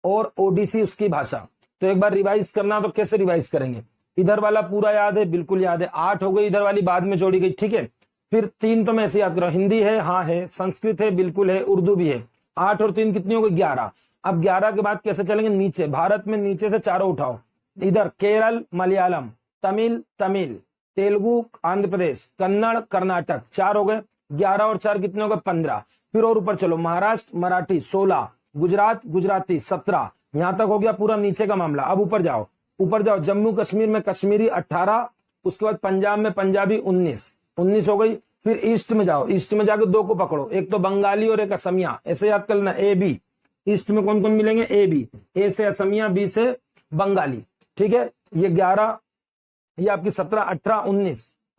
और ओडिसी उसकी भाषा। तो एक बार रिवाइज करना, तो कैसे रिवाइज करेंगे? इधर वाला पूरा याद है? बिल्कुल याद है। 8 हो गई, इधर वाली बाद में जोड़ी गई, ठीक है। फिर 3 तो मैं ऐसे याद कर रहा हूं, हिंदी है, हाँ है, संस्कृत है, बिल्कुल है, उर्दू भी है। 8 और 3 कितनी हो गई? 11। अब 11 के बाद कैसे चलेंगे? नीचे, भारत में नीचे से चारों उठाओ। इधर केरल मलयालम, तमिल तमिल, तेलुगु आंध्र प्रदेश, कन्नड़ कर्नाटक, 4 हो गए। 11 और 4 कितने हो गए? 15। फिर और ऊपर चलो, महाराष्ट्र मराठी 16, गुजरात गुजराती 17, यहां तक हो गया पूरा नीचे का मामला। अब ऊपर जाओ, ऊपर जाओ, जम्मू कश्मीर में कश्मीरी 18, उसके बाद पंजाब में पंजाबी 19 हो गई। फिर ईस्ट में जाओ, ईस्ट में जाकर 2 को पकड़ो, एक तो बंगाली और एक असमिया, ऐसे याद कर लेना। ए बी, ईस्ट में कौन कौन मिलेंगे? ए बी, ए से असमिया, बी से बंगाली, ठीक है। ये 11, ये आपकी 17 18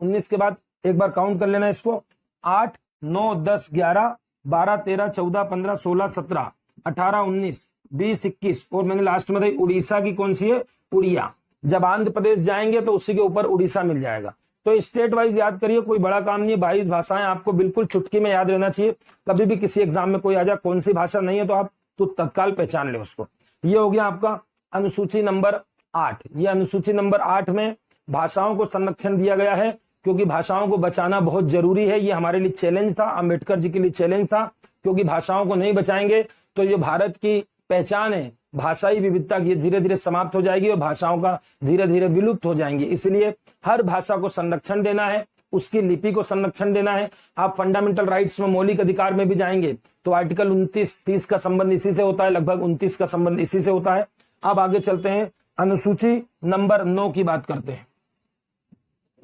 19 के बाद एक बार काउंट कर लेना इसको, 8 9 10 11 12 13 14 15 16 17 18 19 20 21, और मैंने लास्ट में बताई उड़ीसा की कौन सी है? उड़िया। जब आंध्र प्रदेश जाएंगे तो उसी के ऊपर उड़ीसा मिल जाएगा। तो स्टेट वाइज याद करिए, कोई बड़ा काम नहीं है। 22 भाषाएं आपको बिल्कुल चुटकी में याद रहना चाहिए। कभी भी किसी एग्जाम में कोई आ जाए कौन सी भाषा नहीं है तो आप तो तत्काल पहचान ले उसको। ये हो गया आपका अनुसूची नंबर 8। ये अनुसूची नंबर 8 में भाषाओं को संरक्षण दिया गया है, क्योंकि भाषाओं को बचाना बहुत जरूरी है। ये हमारे लिए चैलेंज था, अंबेडकर जी के लिए चैलेंज था, क्योंकि भाषाओं को नहीं बचाएंगे तो ये भारत की पहचान है भाषाई विविधता की, धीरे धीरे समाप्त हो जाएगी और भाषाओं का धीरे धीरे विलुप्त हो जाएंगी। इसलिए हर भाषा को संरक्षण देना है, उसकी लिपि को संरक्षण देना है। आप फंडामेंटल राइट्स में, मौलिक अधिकार में भी जाएंगे तो आर्टिकल 29-30 का संबंध इसी से होता है, लगभग 29 का संबंध इसी से होता है। अब आगे चलते हैं, अनुसूची नंबर 9 की बात करते हैं।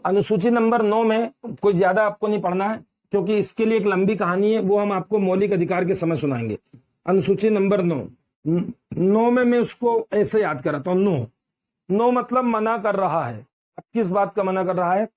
अनुसूची नंबर 9 में कोई ज्यादा आपको नहीं पढ़ना है, क्योंकि इसके लिए एक लंबी कहानी है, वो हम आपको मौलिक अधिकार के समय सुनाएंगे। अनुसूची नंबर 9 में मैं उसको ऐसे याद कराता हूं। नो मतलब मना कर रहा है। अब किस बात का मना कर रहा है?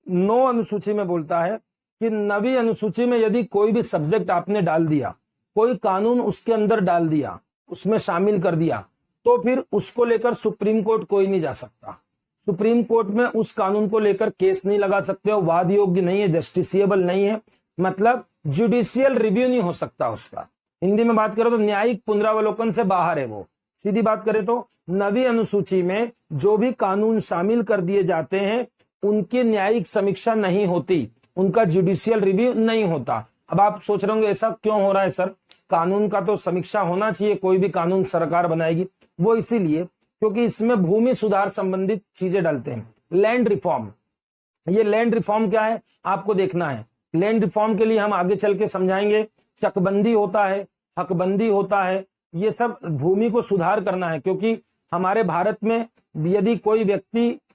9 अनुसूची में बोलता है कि 9वीं अनुसूची में यदि कोई भी सब्जेक्ट आपने डाल दिया, कोई कानून उसके अंदर डाल दिया, उसमें शामिल कर दिया, तो फिर उसको लेकर सुप्रीम कोर्ट कोई नहीं जा सकता। सुप्रीम कोर्ट में उस कानून को लेकर केस नहीं लगा सकते हो, वाद योग्य नहीं है, जस्टिसिएबल नहीं है, मतलब जुडिशियल रिव्यू नहीं हो सकता उसका। हिंदी में बात करें तो न्यायिक पुनरावलोकन से बाहर है वो। सीधी बात करें तो 9वीं अनुसूची में जो भी कानून शामिल कर दिए जाते हैं उनकी न्यायिक समीक्षा नहीं होती, उनका जुडिशियल रिव्यू नहीं होता। अब आप सोच रहे होंगे ऐसा क्यों हो रहा है सर? कानून का तो समीक्षा होना चाहिए, कोई भी कानून सरकार बनाएगी। वो इसीलिए क्योंकि इसमें भूमि सुधार संबंधित चीजें डालते हैं। लैंड रिफॉर्म, ये लैंड रिफॉर्म क्या है आपको देखना है। लैंड रिफॉर्म के लिए हम आगे चल के समझाएंगे। चकबंदी होता है, हकबंदी होता है, ये सब भूमि को सुधार करना है। क्योंकि हमारे भारत में यदि कोई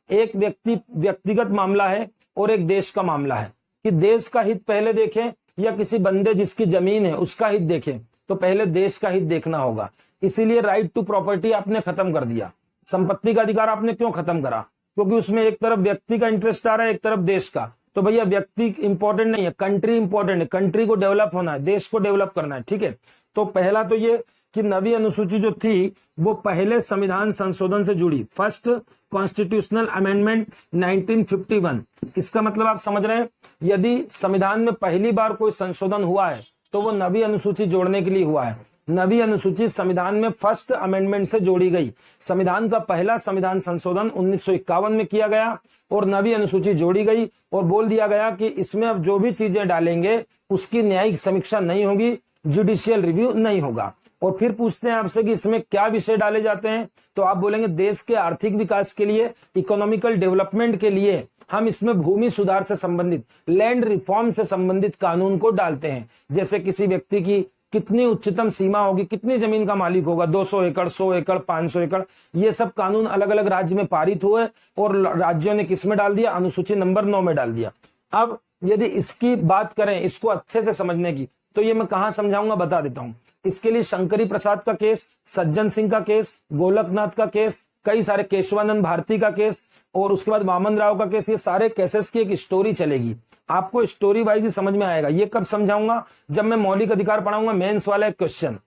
एक व्यक्तिगत मामला है और एक देश का मामला है, कि देश का हित पहले देखें या किसी बंदे जिसकी जमीन है उसका हित देखें, तो पहले देश का हित देखना होगा। इसीलिए राइट टू प्रॉपर्टी आपने खत्म कर दिया। संपत्ति का अधिकार आपने क्यों खत्म करा? क्योंकि उसमें एक तरफ व्यक्ति का इंटरेस्ट आ रहा है, एक तरफ देश का। तो भैया व्यक्ति इंपॉर्टेंट नहीं है, कंट्री इंपॉर्टेंट है। कंट्री को डेवलप होना है, देश को डेवलप करना है, ठीक है। तो पहला तो ये कि 9वीं अनुसूची जो थी वो पहले संविधान संशोधन से जुड़ी, फर्स्ट कॉन्स्टिट्यूशनल अमेंडमेंट 1951। इसका मतलब आप समझ रहे हैं, यदि संविधान में पहली बार कोई संशोधन हुआ है तो वो 9वीं अनुसूची जोड़ने के लिए हुआ है। 9वीं अनुसूची संविधान में फर्स्ट अमेंडमेंट से जोड़ी गई। संविधान का पहला संविधान संशोधन 1951 में किया गया और 9वीं अनुसूची जोड़ी गई और बोल दिया गया कि इसमें अब जो भी चीजें डालेंगे उसकी न्यायिक समीक्षा नहीं होगी, जुडिशियल रिव्यू नहीं होगा। और फिर पूछते हैं आपसे कि इसमें क्या विषय डाले जाते हैं, तो आप बोलेंगे देश के आर्थिक विकास के लिए, इकोनॉमिकल डेवलपमेंट के लिए हम इसमें भूमि सुधार से संबंधित, लैंड रिफॉर्म से संबंधित कानून को डालते हैं। जैसे किसी व्यक्ति की कितनी उच्चतम सीमा होगी, कितनी जमीन का मालिक होगा, 200 एकड़, 100 एकड़, 500 एकड़, ये सब कानून अलग अलग राज्य में पारित हुए और राज्यों ने किस में डाल दिया? अनुसूची नंबर 9 में डाल दिया। अब यदि इसकी बात करें, इसको अच्छे से समझने की, तो ये मैं कहां समझाऊंगा बता देता हूं। इसके लिए शंकरी प्रसाद का केस, सज्जन सिंह का केस, गोलकनाथ का केस, कई सारे, केशवानंद भारती का केस और उसके बाद वामन राव का केस, ये सारे केसेस की एक स्टोरी चलेगी। आपको स्टोरी वाइज ही समझ में आएगा। ये कब समझाऊंगा? जब मैं मौलिक अधिकार पढ़ाऊंगा। मेंस वाला एक क्वेश्चन,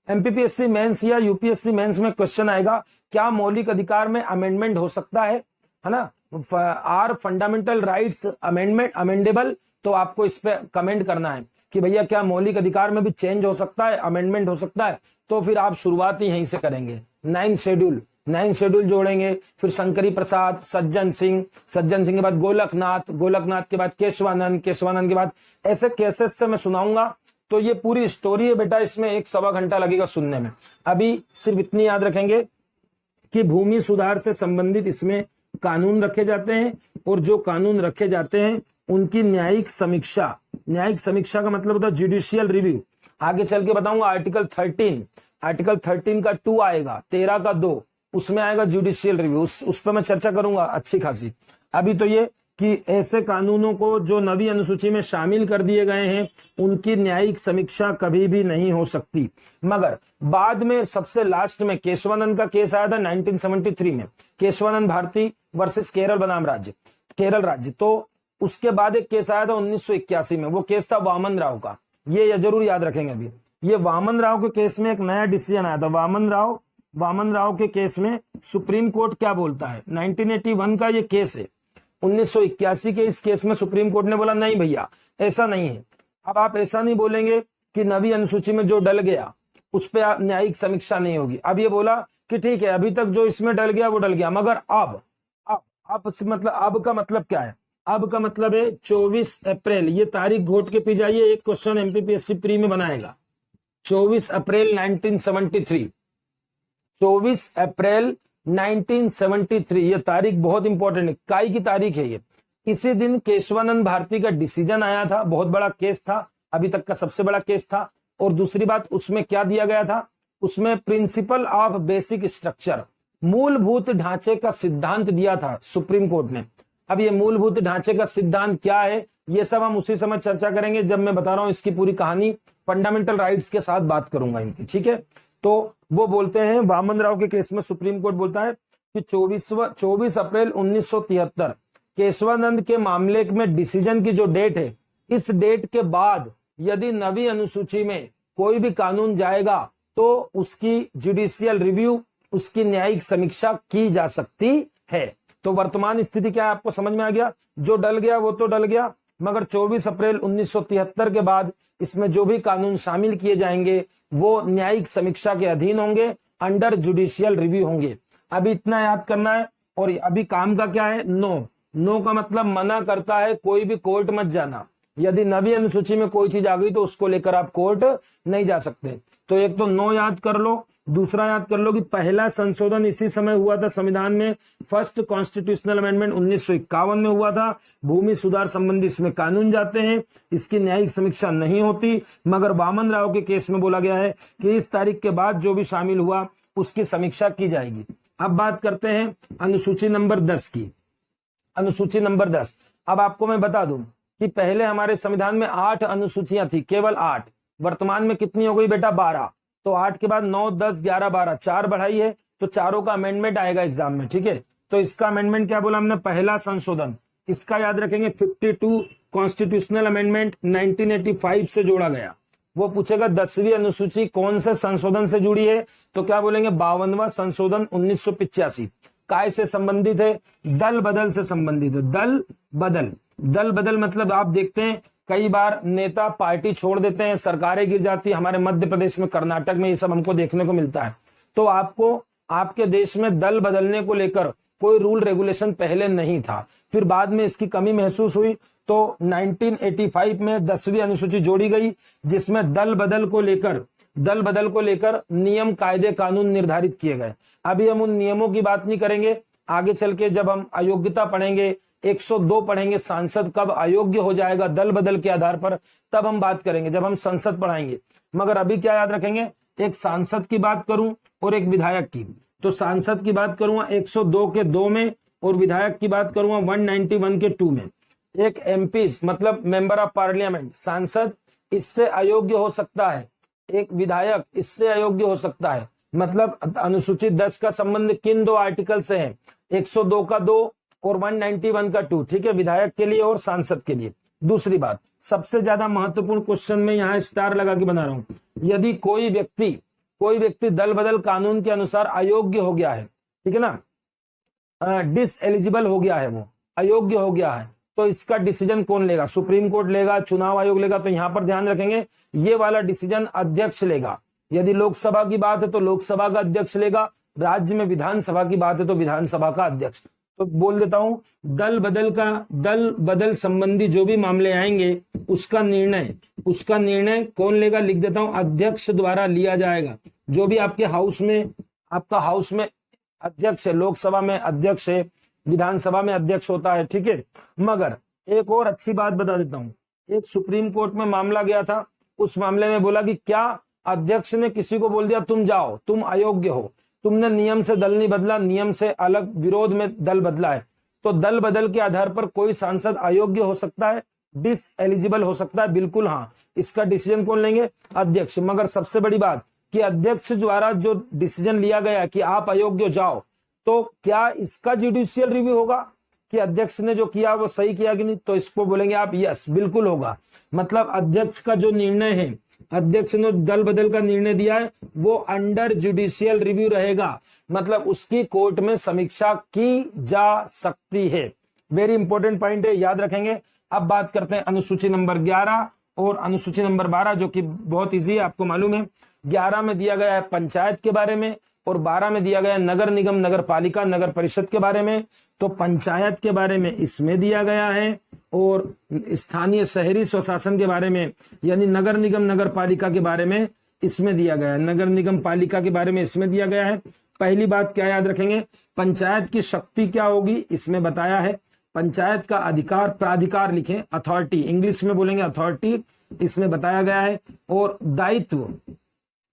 एमपीपीएससी मेंस या यूपीएससी मेंस में क्वेश्चन आएगा, क्या मौलिक अधिकार में अमेंडमेंट हो सकता है ना? Are fundamental rights amendable? तो आपको इस पे कमेंट करना है कि भैया क्या मौलिक अधिकार में भी चेंज हो सकता है, अमेंडमेंट हो सकता है? तो फिर आप शुरुआत ही यहीं से करेंगे। 9 शेड्यूल जोड़ेंगे, फिर शंकरी प्रसाद, सज्जन सिंह के बाद गोलकनाथ के बाद केशवानंद के बाद ऐसे केसेस से मैं सुनाऊंगा। तो ये पूरी स्टोरी है बेटा, इसमें 1-1.25 घंटा लगेगा सुनने में। अभी सिर्फ इतनी याद रखेंगे कि भूमि सुधार से संबंधित इसमें कानून रखे जाते हैं और जो कानून रखे जाते हैं उनकी न्यायिक समीक्षा का मतलब होता है जुडिशियल रिव्यू। आगे चल के बताऊंगा आर्टिकल 13 का 2 आएगा, 13 का 2, उसमें आएगा जुडिशियल रिव्यू। उस पर मैं चर्चा करूंगा अच्छी खासी। अभी तो ये कि ऐसे कानूनों को जो 9वीं अनुसूची में शामिल कर दिए गए हैं उनकी न्यायिक समीक्षा कभी भी नहीं हो सकती। मगर बाद में सबसे लास्ट में केशवानंद का केस आया था 1973 में, केशवानंद भारती वर्सेस केरल राज्य। तो उसके बाद एक केस आया था 1981 में, वो केस था वामन राव का। ये जरूर याद रखेंगे। अभी ये वामन राव के केस में एक नया डिसीजन आया था। वामन राव के केस में सुप्रीम कोर्ट क्या बोलता है? 1981 का ये केस है। 1981 के इस केस में सुप्रीम कोर्ट ने बोला नहीं भैया ऐसा नहीं है। अब आप ऐसा नहीं बोलेंगे कि 9वीं अनुसूची में जो डल गया उस पर न्यायिक समीक्षा नहीं होगी। अब ये बोला कि ठीक है, अभी तक जो इसमें डल गया वो डल गया, मगर अब से मतलब अब का मतलब क्या है? अब का मतलब है 24 अप्रैल, ये तारीख घोट के पी जाइए, एक क्वेश्चन एमपीपीएससी प्री में बनाएगा। 24 अप्रैल 1973, 24 अप्रैल 1973, ये तारीख बहुत इंपॉर्टेंट है, काई की तारीख है ये। इसी दिन केशवानंद भारती का डिसीजन आया था, बहुत बड़ा केस था, अभी तक का सबसे बड़ा केस था। और दूसरी बात, उसमें क्या दिया गया था? उसमें प्रिंसिपल ऑफ बेसिक स्ट्रक्चर, मूलभूत ढांचे का सिद्धांत दिया था सुप्रीम कोर्ट ने। अब ये मूलभूत ढांचे का सिद्धांत क्या है, ये सब हम उसी समय चर्चा करेंगे जब मैं बता रहा हूं इसकी पूरी कहानी, फंडामेंटल राइट्स के साथ बात करूंगा इनकी, ठीक है। तो वो बोलते हैं, वामन राव के केस में सुप्रीम कोर्ट बोलता है कि 24 अप्रैल 1973 केशवानंद के मामले में डिसीजन की जो डेट है, इस डेट के बाद यदि नवी अनुसूची में कोई भी कानून जाएगा तो उसकी जुडिशियल रिव्यू, उसकी न्यायिक समीक्षा की जा सकती है। तो वर्तमान स्थिति क्या है आपको समझ में आ गया? जो डल गया वो तो डल गया, मगर 24 अप्रैल 1973 के बाद इसमें जो भी कानून शामिल किए जाएंगे वो न्यायिक समीक्षा के अधीन होंगे, अंडर जुडिशियल रिव्यू होंगे। अभी इतना याद करना है। और अभी काम का क्या है? नो का मतलब मना करता है, कोई भी कोर्ट मत जाना। यदि नवी अनुसूची में कोई चीज आ गई तो उसको लेकर आप कोर्ट नहीं जा सकते। तो एक तो नो याद कर लो, दूसरा याद कर लो कि पहला संशोधन इसी समय हुआ था संविधान में, फर्स्ट कॉन्स्टिट्यूशनल अमेंडमेंट 1951 में हुआ था। भूमि सुधार संबंधी इसमें कानून जाते हैं, इसकी न्यायिक समीक्षा नहीं होती, मगर वामन राव के केस में बोला गया है कि इस तारीख के बाद जो भी शामिल हुआ उसकी समीक्षा की जाएगी। अब बात करते हैं अनुसूची नंबर 10 की। अनुसूची नंबर 10, अब आपको मैं बता दूं कि पहले हमारे संविधान में 8 अनुसूचियां थी, केवल 8। वर्तमान में कितनी हो गई बेटा? 12। तो 8 के बाद 9, 10, 11, 12, 4 बढ़ाई है, तो चारों का अमेंडमेंट आएगा एग्जाम में, ठीक है। तो इसका अमेंडमेंट क्या बोला हमने? पहला संशोधन, इसका याद रखेंगे 52 कॉन्स्टिट्यूशनल अमेंडमेंट 1985 से जोड़ा गया। वो पूछेगा 10वीं अनुसूची कौन से संशोधन से जुड़ी है, तो क्या बोलेंगे? 52वां संशोधन 1985। काय से संबंधित है? दल बदल से संबंधित है। दल बदल मतलब आप देखते हैं कई बार नेता पार्टी छोड़ देते हैं, सरकारें गिर जाती है, हमारे मध्य प्रदेश में, कर्नाटक में ये सब हमको देखने को मिलता है। तो आपको आपके देश में दल बदलने को लेकर कोई रूल रेगुलेशन पहले नहीं था, फिर बाद में इसकी कमी महसूस हुई तो 1985 में 10वीं अनुसूची जोड़ी गई, जिसमें दल बदल को लेकर नियम, कायदे, कानून निर्धारित किए गए। अभी हम उन नियमों की बात नहीं करेंगे, आगे चल के जब हम अयोग्यता पढ़ेंगे, 102 पढ़ेंगे, सांसद कब अयोग्य हो जाएगा दल बदल के आधार पर, तब हम बात करेंगे जब हम संसद पढ़ाएंगे। मगर अभी क्या याद रखेंगे? एक सांसद की बात करूं और एक विधायक की। तो सांसद की बात करूंगा 102 के 2 में, और विधायक की बात करूंगा 191 के 2 में। एक एमपी मतलब मेंबर ऑफ पार्लियामेंट, सांसद, इससे अयोग्य हो सकता है, एक विधायक इससे अयोग्य हो सकता है। मतलब अनुसूचित 10 का संबंध किन 2 आर्टिकल से है? 102 का 2 और 191 का 2, ठीक है, विधायक के लिए और सांसद के लिए। दूसरी बात, सबसे ज्यादा महत्वपूर्ण क्वेश्चन में यहाँ स्टार लगा के बना रहा हूं, यदि कोई व्यक्ति दल बदल कानून के अनुसार अयोग्य हो गया है, ठीक है ना, डिसएलिजिबल हो गया है, वो अयोग्य हो गया है, तो इसका डिसीजन कौन लेगा? सुप्रीम कोर्ट लेगा, चुनाव आयोग लेगा? तो यहां पर ध्यान रखेंगे ये वाला डिसीजन अध्यक्ष लेगा। यदि लोकसभा की बात है तो लोकसभा का अध्यक्ष लेगा, राज्य में विधानसभा की बात है तो विधानसभा का अध्यक्ष। तो बोल देता हूं, दल बदल संबंधी जो भी मामले आएंगे उसका निर्णय कौन लेगा? लिख देता हूं, अध्यक्ष द्वारा लिया जाएगा। जो भी आपके हाउस में अध्यक्ष है, लोकसभा में अध्यक्ष है, विधानसभा में अध्यक्ष होता है, ठीक है। मगर एक और अच्छी बात बता देता हूं, एक सुप्रीम कोर्ट में मामला गया था, उस मामले में बोला कि क्या अध्यक्ष ने किसी को बोल दिया तुम जाओ, तुम अयोग्य हो, तुमने नियम से दल नहीं बदला, नियम से अलग विरोध में दल बदला है, तो दल बदल के आधार पर कोई सांसद अयोग्य हो सकता है, डिसएलिजिबल हो सकता है? बिल्कुल हाँ। इसका डिसीजन कौन लेंगे? अध्यक्ष। मगर सबसे बड़ी बात कि अध्यक्ष द्वारा जो डिसीजन लिया गया कि आप अयोग्य जाओ, तो क्या इसका जुडिशियल रिव्यू होगा कि अध्यक्ष ने जो किया वो सही किया कि नहीं? तो इसको बोलेंगे आप यस, बिल्कुल होगा। मतलब अध्यक्ष का जो निर्णय है, अध्यक्ष ने दल बदल का निर्णय दिया है, वो अंडर जुडिशियल रिव्यू रहेगा, मतलब उसकी कोर्ट में समीक्षा की जा सकती है। वेरी इंपॉर्टेंट पॉइंट है, याद रखेंगे। अब बात करते हैं अनुसूची नंबर 11 और अनुसूची नंबर 12 जो कि बहुत इजी है, आपको मालूम है। 11 में दिया गया है पंचायत के बारे में और 12 में दिया गया है नगर निगम, नगर पालिका, नगर परिषद के बारे में। तो पंचायत के बारे में इसमें दिया गया है और स्थानीय शहरी स्वशासन के बारे में यानी नगर निगम, नगर पालिका के बारे में इसमें दिया गया है। नगर निगम पालिका के बारे में इसमें दिया गया है। पहली बात क्या याद रखेंगे, पंचायत की शक्ति क्या होगी इसमें बताया है। पंचायत का अधिकार, प्राधिकार लिखें, अथॉरिटी, इंग्लिश में बोलेंगे अथॉरिटी, इसमें बताया गया है। और दायित्व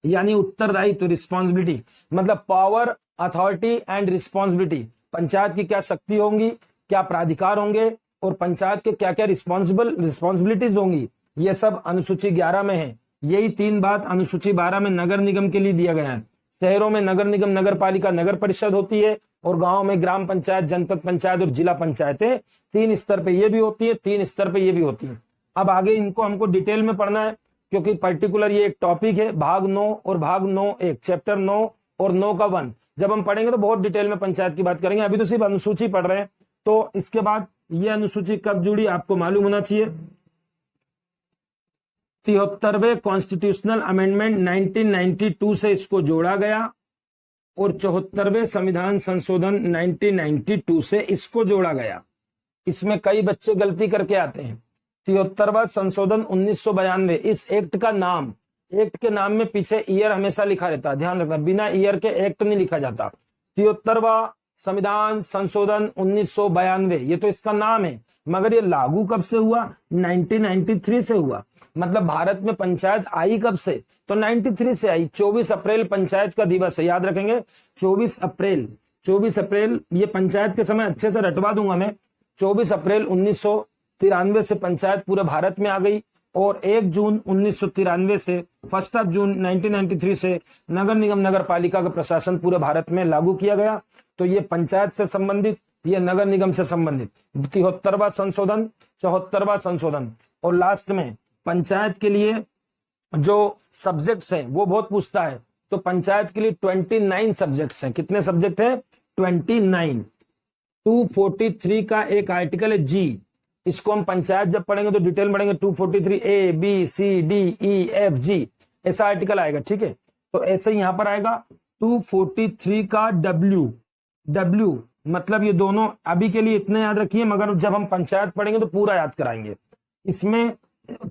यानी उत्तरदायित्व, रिस्पॉन्सिबिलिटी, मतलब power, authority and responsibility. Panchayat की क्या शक्ति होंगी, क्या प्राधिकार होंगे और पंचायत के क्या क्या रिस्पॉन्सिबिलिटीज होंगी, ये सब अनुसूची 11 में है। यही 3 बात अनुसूची 12 में नगर निगम के लिए दिया गया है। शहरों में नगर निगम, नगर पालिका, नगर परिषद होती है और गांव में ग्राम पंचायत, जनपद पंचायत और जिला पंचायतें 3 स्तर पे ये भी होती है, 3 स्तर पे ये भी होती है। अब आगे इनको हमको डिटेल में पढ़ना है क्योंकि पर्टिकुलर ये एक टॉपिक है, भाग 9 और भाग 9 एक, चैप्टर 9 और 9 का 1। जब हम पढ़ेंगे तो बहुत डिटेल में पंचायत की बात करेंगे, अभी तो सिर्फ अनुसूची पढ़ रहे हैं। तो इसके बाद ये अनुसूची कब जुड़ी आपको मालूम होना चाहिए। 73वें कॉन्स्टिट्यूशनल अमेंडमेंट 1992 से इसको जोड़ा गया और 74वें संविधान संशोधन 1992 से इसको जोड़ा गया। इसमें कई बच्चे गलती करके आते हैं। 73वां संशोधन 1992, इस एक्ट का नाम, एक्ट के नाम में पीछे ईयर हमेशा लिखा रहता है, ध्यान रखना, बिना ईयर के एक्ट नहीं लिखा जाता। 73वां संविधान संशोधन 1992, ये तो इसका नाम है, मगर ये लागू कब से हुआ, 1993 से हुआ। मतलब भारत में पंचायत आई कब से, तो 93 से आई। 24 अप्रैल पंचायत का दिवस है, याद रखेंगे 24 अप्रैल। 24 अप्रैल, ये पंचायत के समय अच्छे से रटवा दूंगा मैं। 24 अप्रैल 1993 से पंचायत पूरे भारत में आ गई और 1 जून 1993 से 1 जून 1993 से नगर निगम, नगर पालिका का प्रशासन पूरे भारत में लागू किया गया। तो ये पंचायत से संबंधित, ये नगर निगम से संबंधित। 73वां संशोधन, 74वां संशोधन। और लास्ट में पंचायत के लिए जो सब्जेक्ट्स हैं वो बहुत पूछता है। तो पंचायत के लिए 29 सब्जेक्ट्स हैं। कितने सब्जेक्ट हैं, 29। 243 का एक आर्टिकल है जी, इसको हम पंचायत जब पढ़ेंगे तो डिटेल पढ़ेंगे। 243 A B C D E F G ऐसा आर्टिकल आएगा, ठीक है। तो ऐसे यहां पर आएगा 243 का W मतलब ये दोनों अभी के लिए इतने याद रखिए, मगर जब हम पंचायत पढ़ेंगे तो पूरा याद कराएंगे। इसमें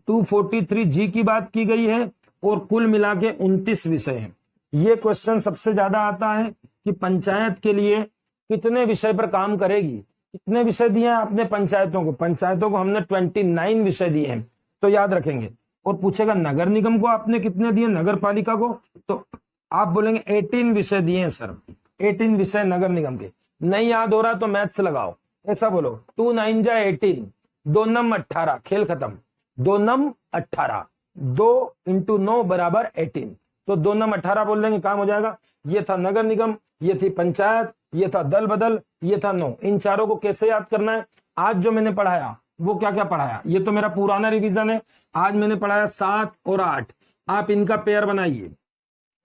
243 जी की बात की गई है और कुल मिला के 29 विषय हैं। ये क्वेश्चन सबसे ज्यादा आता है कि पंचायत के लिए कितने विषय पर काम करेगी। कितने विषय दिए हैं आपने पंचायतों को, पंचायतों को हमने 29 विषय दिए हैं, तो याद रखेंगे। और पूछेगा नगर निगम को आपने कितने दिए, नगर पालिका को, तो आप बोलेंगे 18 विषय दिए हैं सर, 18 विषय नगर निगम के। नहीं याद हो रहा तो मैथ्स लगाओ, ऐसा बोलो 2 9 जा 18, 2 नम 18, खेल खत्म। 2 नम 18, 2 × 9 = 18, तो 2 नम 18 बोल देंगे, काम हो जाएगा। ये था नगर निगम, ये थी पंचायत, ये था दल बदल, ये था 9। इन चारों को कैसे याद करना है, आज जो मैंने पढ़ाया वो क्या क्या पढ़ाया, ये तो मेरा पुराना रिवीजन है। आज मैंने पढ़ाया 7 और 8, आप इनका पेयर बनाइए,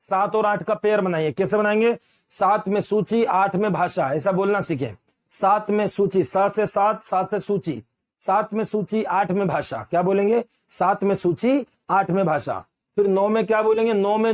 7 और 8 का पेयर बनाइए। कैसे बनाएंगे, 7 में सूची, 8 में भाषा, ऐसा बोलना सीखें। 7 में सूची, 7 से 7, 7 से सूची, 7 में सूची, 8 में भाषा, क्या बोलेंगे, 7 में सूची, 8 में भाषा। फिर 9 में क्या बोलेंगे, 9 में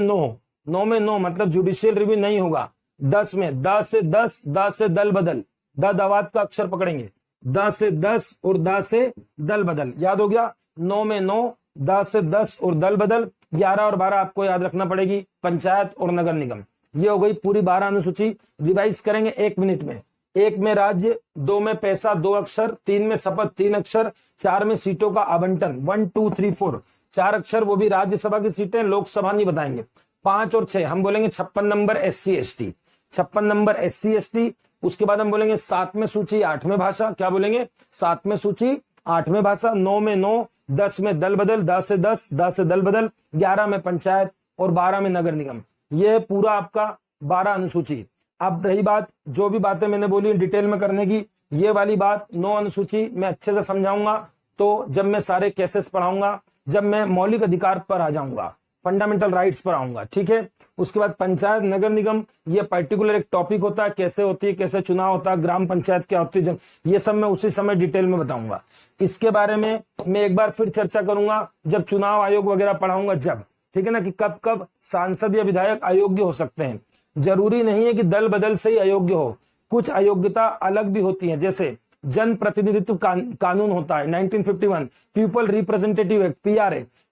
9 मतलब जुडिशियल रिव्यू नहीं होगा। 10 में द से 10, द से दल बदल, द दवात का अक्षर पकड़ेंगे, द से 10 और द से दल बदल, याद हो गया। 9 में 9, द से 10 और दल बदल। 11 और 12 आपको याद रखना पड़ेगी, पंचायत और नगर निगम। ये हो गई पूरी 12 अनुसूची। रिवाइज करेंगे 1 मिनट में। 1 में राज्य, 2 में पैसा 2 अक्षर, 3 में शपथ 3 अक्षर, 4 में सीटों का आवंटन 1 2 3 4 4 अक्षर, वो भी राज्यसभा की सीटें, लोकसभा नहीं बताएंगे। 5 और 6 हम बोलेंगे 56 number SC ST, 56 number SC ST। उसके बाद हम बोलेंगे 7 में सूची, 8 में भाषा, क्या बोलेंगे, 7 में सूची, 8 में भाषा। 9 में 9, 10 में दल बदल, 10 से 10, 10 से दल बदल। 11 में पंचायत और 12 में नगर निगम। ये पूरा आपका 12 अनुसूची। अब रही बात, जो भी बातें मैंने बोली डिटेल में करने की, ये वाली बात 9 अनुसूची मैं अच्छे से समझाऊंगा। तो जब मैं सारे केसेस पढ़ाऊंगा, जब मैं मौलिक अधिकार पर आ जाऊंगा, फंडामेंटल राइट्स पर आऊंगा, ठीक है। उसके बाद पंचायत नगर निगम, ये पर्टिकुलर एक टॉपिक होता है, कैसे होती है, कैसे चुनाव होता है, ग्राम पंचायत क्या होती है, ये सब मैं उसी समय डिटेल में बताऊंगा। इसके बारे में मैं एक बार फिर चर्चा करूंगा जब चुनाव आयोग वगैरह पढ़ाऊंगा, जब, ठीक है ना, कि कब कब सांसद या विधायक अयोग्य हो सकते हैं। जरूरी नहीं है कि दल बदल से ही अयोग्य हो, कुछ अयोग्यता अलग भी होती है, जैसे जन प्रतिनिधित्व कानून होता है 1951, पीपल रिप्रेजेंटेटिव एक्ट,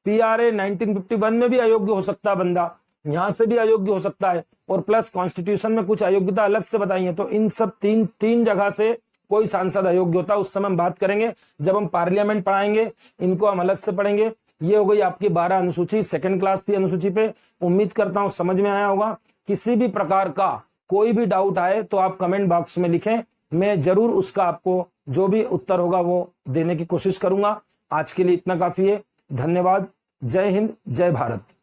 पीआरए 1951 में भी अयोग्य हो सकता है बंदा, यहां से भी अयोग्य हो सकता है, और प्लस कॉन्स्टिट्यूशन में कुछ अयोग्यता अलग से बताई है। तो इन सब तीन जगह से कोई सांसद अयोग्य होता है, उस समय हम बात करेंगे जब हम पार्लियामेंट पढ़ाएंगे, इनको हम अलग से पढ़ेंगे। ये हो गई आपकी 12 अनुसूची, सेकंड क्लास थी अनुसूची पे। उम्मीद करता हूं समझ में आया होगा। किसी भी प्रकार का कोई भी डाउट आए तो आप कमेंट बॉक्स में लिखें, मैं जरूर उसका आपको जो भी उत्तर होगा वो देने की कोशिश करूंगा। आज के लिए इतना काफी है। धन्यवाद। जय हिंद, जय भारत।